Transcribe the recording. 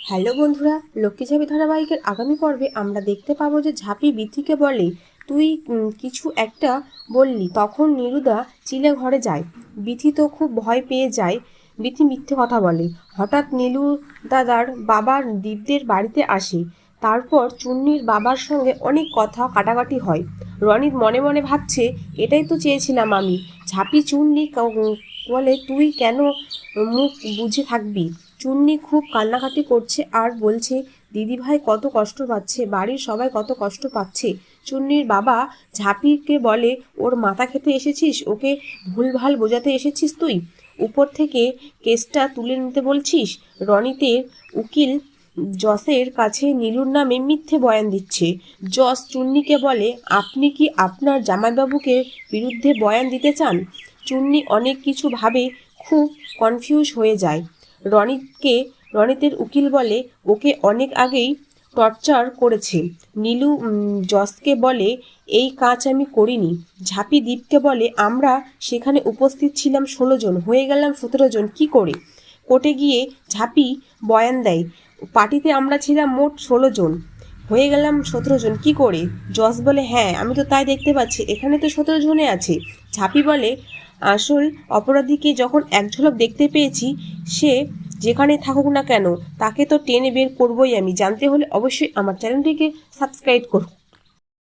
Hello বন্ধুরা, লক্ষ্মীছাবি ধারাবাহিকের আগামী পর্বে আমরা দেখতে পাবো যে ঝাঁপি বিথিকে বলে তুই কিছু একটা বললি। তখন নীরুদা চিলে ঘরে যায়। বিথি তো খুব ভয় পেয়ে যায়। বিথি মিথ্যে কথা বলে। হঠাৎ নীলু দাদার বাবার দীপদের বাড়িতে আসে। তারপর চুন্নির বাবার সঙ্গে অনেক কথা কাটাকাটি হয়। রনিত মনে মনে ভাবছে, এটাই তো চেয়েছিলাম আমি। ঝাঁপি চুন্নি বলে তুই কেন মুখ বুঝে থাকবি। চুন্নি খুব কান্নাকাটি করছে আর বলছে দিদিভাই কত কষ্ট পাচ্ছে, বাড়ির সবাই কত কষ্ট পাচ্ছে। চুন্নির বাবা ঝাঁপিকে বলে ওর মাথা খেতে এসেছিস, ওকে ভুলভাল বোঝাতে এসেছিস তুই, উপর থেকে কেসটা তুলে নিতে বলছিস। রনিতের উকিল জসের কাছে নীলুর নামে মিথ্যে বয়ান দিচ্ছে। জস চুন্নিকে বলে আপনি কি আপনার জামাইবাবুকে বিরুদ্ধে বয়ান দিতে চান। চুন্নি অনেক কিছু ভাবে খুব কনফিউজ হয়ে যায়। রনিতের উকিল বলে ওকে অনেক আগেই টর্চার করেছে। নীলু জসকে বলে এই কাজ আমি করিনি। ঝাঁপি দ্বীপকে বলে আমরা সেখানে উপস্থিত ছিলাম 16 জন, হয়ে গেলাম 17 জন কি করে। কোর্টে গিয়ে ঝাঁপি বয়ান দেয় পার্টিতে আমরা ছিলাম মোট 16 জন, হয়ে গেলাম 17 জন কি করে। জস বলে হ্যাঁ আমি তো তাই দেখতে পাচ্ছি, এখানে তো 17 জনে আছে। ঝাঁপি বলে আসল অপরাধীকে যখন এক ঝলক দেখতে পেয়েছি, সে যেখানে থাকুক না কেন তাকে তো টেনে বের করবই আমি। জানতে হলে অবশ্যই আমার চ্যানেলটিকে সাবস্ক্রাইব করুন।